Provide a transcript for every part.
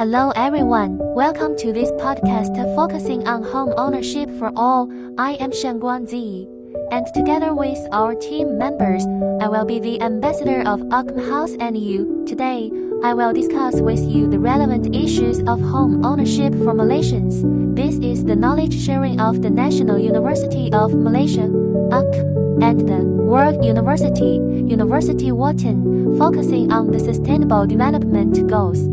Hello everyone, welcome to this podcast focusing on home ownership for all. I am Shangguan Zi, and together with our team members, I will be the ambassador of Auckland House and you. Today, I will discuss with you the relevant issues of home ownership for Malaysians. This is the knowledge sharing of the National University of Malaysia, UK, and the World University, University Wharton, focusing on the Sustainable Development Goals.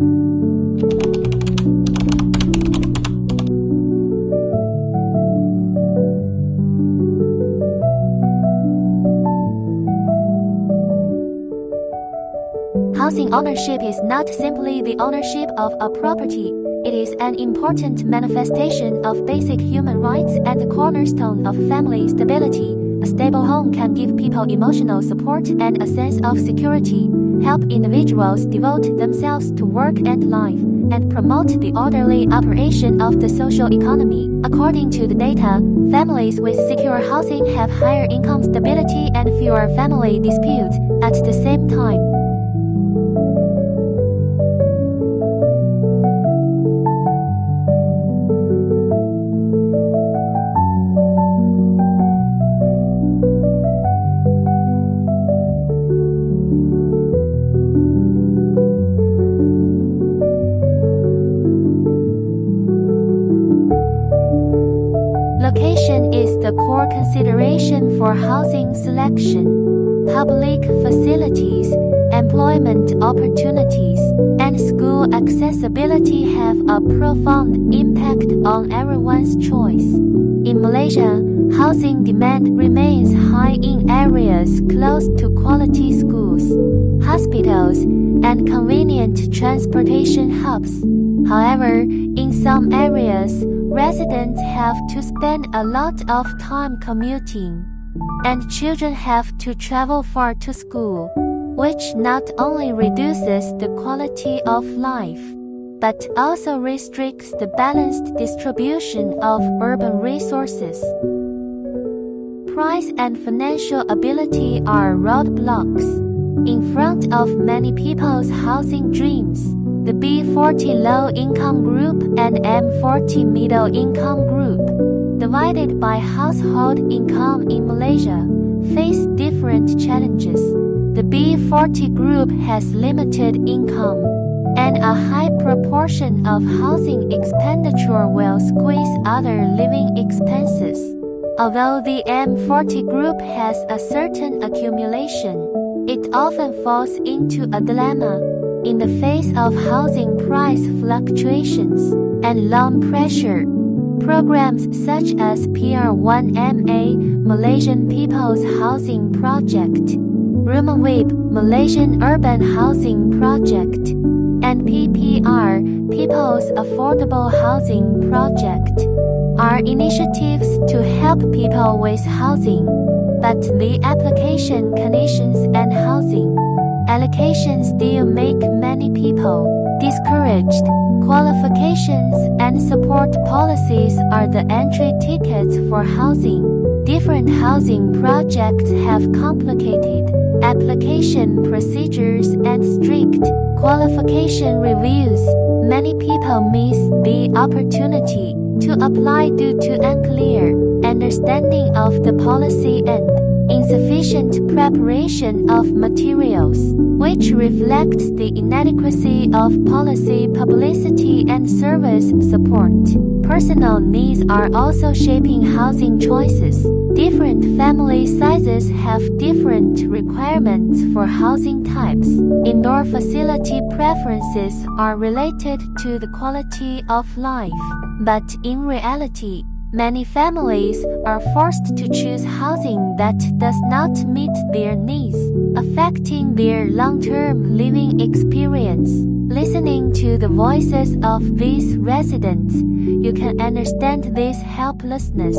Housing ownership is not simply the ownership of a property. It is an important manifestation of basic human rights and the cornerstone of family stability. A stable home can give people emotional support and a sense of security, help individuals devote themselves to work and life, and promote the orderly operation of the social economy. According to the data, families with secure housing have higher income stability and fewer family disputes. At the same time, location is the core consideration for housing selection. Public facilities, employment opportunities, and school accessibility have a profound impact on everyone's choice. In Malaysia, housing demand remains high in areas close to quality schools, hospitals, and convenient transportation hubs. However, in some areas, residents have to spend a lot of time commuting, and children have to travel far to school, which not only reduces the quality of life, but also restricts the balanced distribution of urban resources. Price and financial ability are roadblocks in front of many people's housing dreams. The B40 low-income group and M40 middle-income group, divided by household income in Malaysia, face different challenges. The B40 group has limited income, and a high proportion of housing expenditure will squeeze other living expenses. Although the M40 group has a certain accumulation, it often falls into a dilemma in the face of housing price fluctuations and loan pressure. Programs such as PR1MA, Malaysian People's Housing Project, Rumawib, Malaysian Urban Housing Project, and PPR, People's Affordable Housing Project, are initiatives to help people with housing, but the application conditions and housing allocations still make many people discouraged. Qualifications and support policies are the entry tickets for housing. Different housing projects have complicated application procedures and strict qualification reviews. Many people miss the opportunity to apply due to unclear understanding of the policy and insufficient preparation of materials, which reflects the inadequacy of policy publicity and service support. Personal needs are also shaping housing choices. Different family sizes have different requirements for housing types. Indoor facility preferences are related to the quality of life, but in reality, many families are forced to choose housing that does not meet their needs, affecting their long-term living experience. Listening to the voices of these residents, you can understand this helplessness.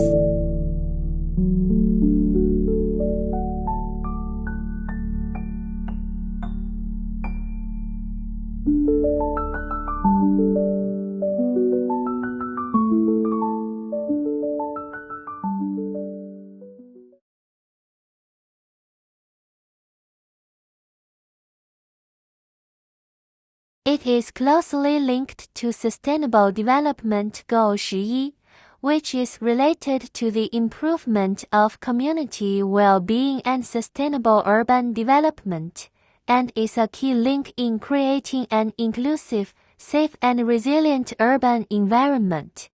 It is closely linked to Sustainable Development Goal 11, which is related to the improvement of community well-being and sustainable urban development, and is a key link in creating an inclusive, safe and resilient urban environment.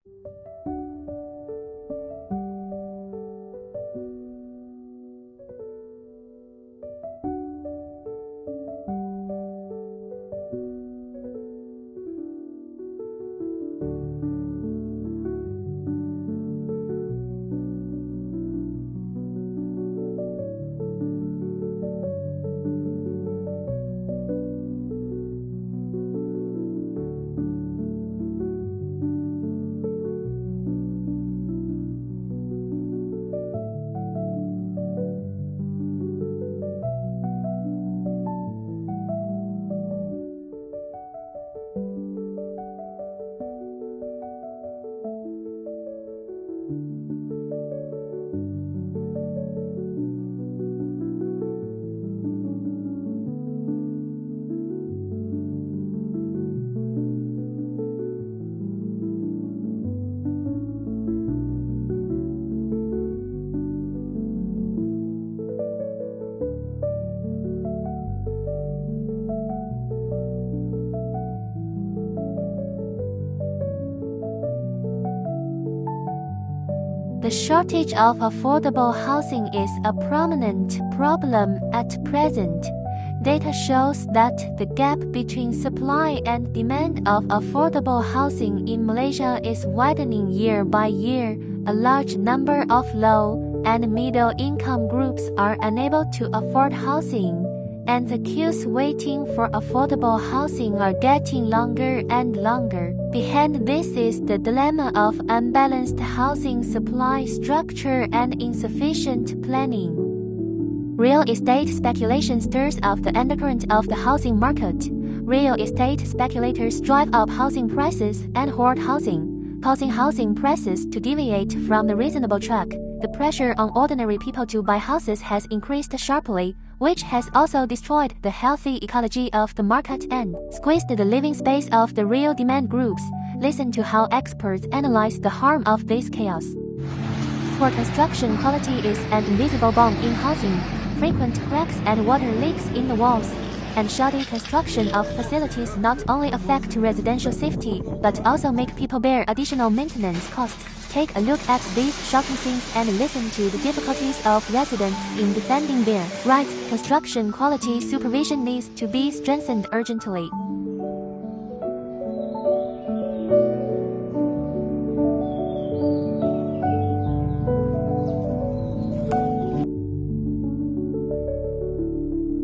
The shortage of affordable housing is a prominent problem at present. Data shows that the gap between supply and demand of affordable housing in Malaysia is widening year by year. A large number of low and middle-income groups are unable to afford housing, and the queues waiting for affordable housing are getting longer and longer. Behind this is the dilemma of unbalanced housing supply structure and insufficient planning. Real estate speculation stirs up the undercurrent of the housing market. Real estate speculators drive up housing prices and hoard housing, causing housing prices to deviate from the reasonable track. The pressure on ordinary people to buy houses has increased sharply, which has also destroyed the healthy ecology of the market and squeezed the living space of the real demand groups. Listen to how experts analyze the harm of this chaos. Poor construction quality is an invisible bomb in housing. Frequent cracks and water leaks in the walls and shoddy construction of facilities not only affect residential safety, but also make people bear additional maintenance costs. Take a look at these shocking scenes and listen to the difficulties of residents in defending their rights. Construction quality supervision needs to be strengthened urgently.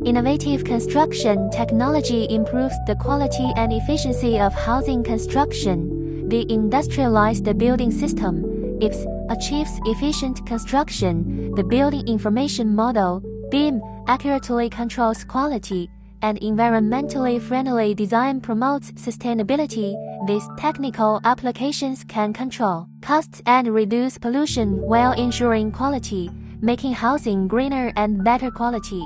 Innovative construction technology improves the quality and efficiency of housing construction. The industrialized building system, IPS, achieves efficient construction. The Building Information Model, BIM, accurately controls quality, and environmentally friendly design promotes sustainability. These technical applications can control costs and reduce pollution while ensuring quality, making housing greener and better quality.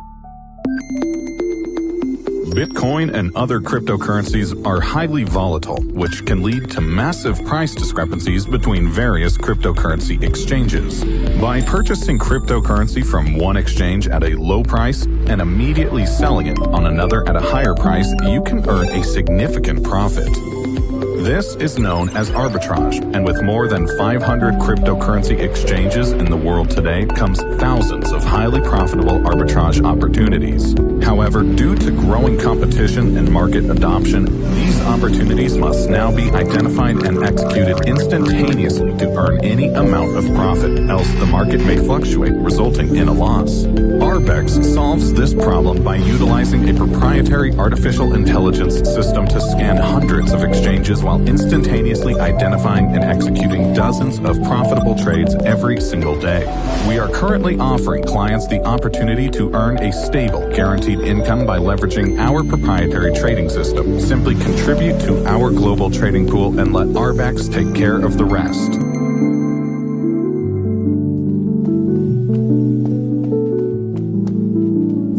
Bitcoin and other cryptocurrencies are highly volatile, which can lead to massive price discrepancies between various cryptocurrency exchanges. By purchasing cryptocurrency from one exchange at a low price and immediately selling it on another at a higher price, you can earn a significant profit. This is known as arbitrage, and with more than 500 cryptocurrency exchanges in the world today comes thousands of highly profitable arbitrage opportunities. However, due to growing competition and market adoption, these opportunities must now be identified and executed instantaneously to earn any amount of profit, else the market may fluctuate, resulting in a loss. Arbex solves this problem by utilizing a proprietary artificial intelligence system to scan hundreds of exchanges while instantaneously identifying and executing dozens of profitable trades every single day. We are currently offering clients the opportunity to earn a stable, guaranteed income by leveraging our proprietary trading system. Simply contribute to our global trading pool and let Arbex take care of the rest.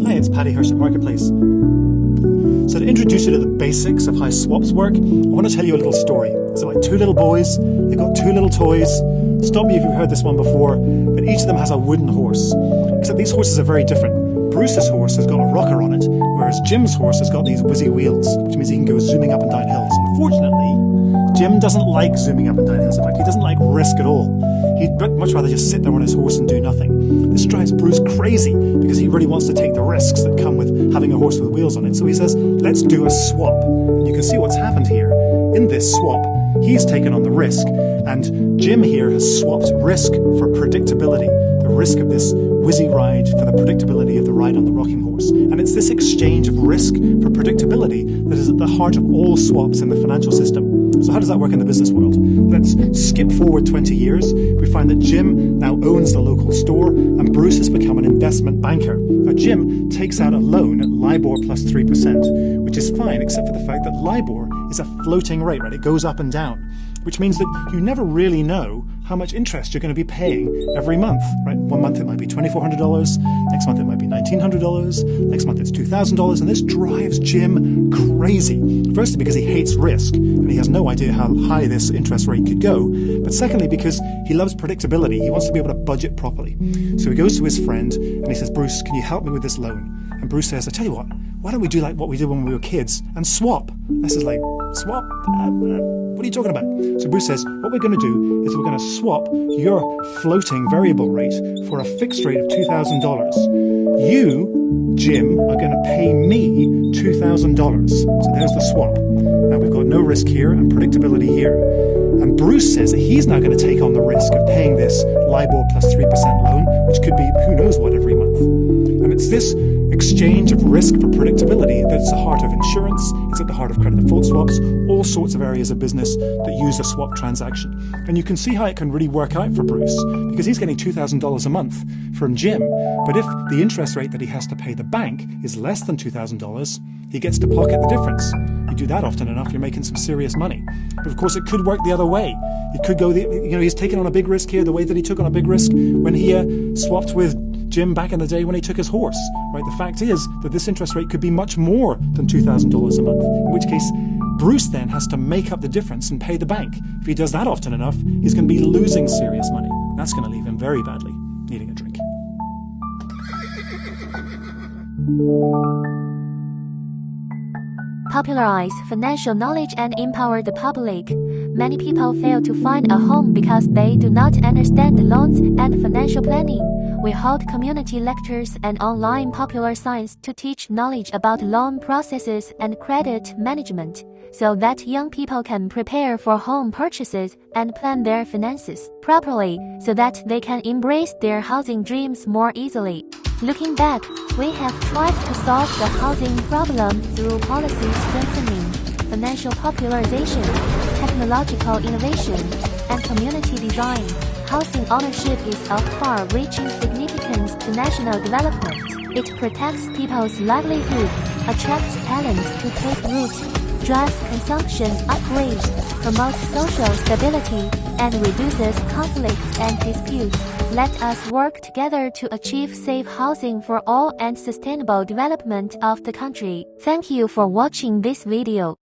Hi, it's Patty Hirsch at Marketplace. So to introduce you to the basics of how how swaps work, I want to tell you a little story. It's like two little boys, they've got two little toys. Stop me if you've heard this one before, but each of them has a wooden horse. Except these horses are very different. Bruce's horse has got a rocker on it, whereas Jim's horse has got these whizzy wheels, which means he can go zooming up and down hills. Unfortunately, Jim doesn't like zooming up and down hills. In fact, he doesn't like risk at all. He'd much rather just sit there on his horse and do nothing. This drives Bruce crazy because he really wants to take the risks that come with having a horse with wheels on it. So he says, let's do a swap. And you can see what's happened here. In this swap, he's taken on the risk, and Jim here has swapped risk for predictability. The risk of this whizzy ride for the predictability of the ride on the rocking horse. And it's this exchange of risk for predictability that is at the heart of all swaps in the financial system. So how does that work in the business world? Let's skip forward 20 years. We find that Jim now owns the local store and Bruce has become an investment banker. Now Jim takes out a loan at LIBOR plus 3%, which is fine except for the fact that LIBOR is a floating rate, right? It goes up and down, which means that you never really know how much interest you're going to be paying every month, right? One month it might be $2,400, next month it might be $1,900, next month it's $2,000, and this drives Jim crazy. Firstly, because he hates risk, and he has no idea how high this interest rate could go, but secondly, because he loves predictability. He wants to be able to budget properly. So he goes to his friend, and he says, Bruce, can you help me with this loan? And Bruce says, I tell you what, why don't we do like what we did when we were kids and swap? This is like, swap? What are you talking about? So Bruce says, what we're going to do is we're going to swap your floating variable rate for a fixed rate of $2,000. You, Jim, are going to pay me $2,000. So there's the swap. Now we've got no risk here and predictability here. And Bruce says that he's now going to take on the risk of paying this LIBOR plus 3% loan, which could be who knows what every month. And it's this exchange of risk for predictability that's the heart of insurance, it's at the heart of credit default swaps, all sorts of areas of business that use a swap transaction. And you can see how it can really work out for Bruce, because he's getting $2,000 a month from Jim, but if the interest rate that he has to pay the bank is less than $2,000, he gets to pocket the difference. You do that often enough, you're making some serious money. But of course it could work the other way. It could go, he's taken on a big risk here, the way that he took on a big risk when he swapped with Jim back in the day when he took his horse, right? The fact is that this interest rate could be much more than $2,000 a month, in which case Bruce then has to make up the difference and pay the bank. If he does that often enough, he's going to be losing serious money. That's going to leave him very badly, needing a drink. Popularize financial knowledge and empower the public. Many people fail to find a home because they do not understand loans and financial planning. We hold community lectures and online popular science to teach knowledge about loan processes and credit management, so that young people can prepare for home purchases and plan their finances properly, so that they can embrace their housing dreams more easily. Looking back, we have tried to solve the housing problem through policy strengthening, financial popularization, technological innovation, and community design. Housing ownership is of far-reaching significance to national development. It protects people's livelihood, attracts talent to take root, drives consumption upgrade, promotes social stability, and reduces conflicts and disputes. Let us work together to achieve safe housing for all and sustainable development of the country. Thank you for watching this video.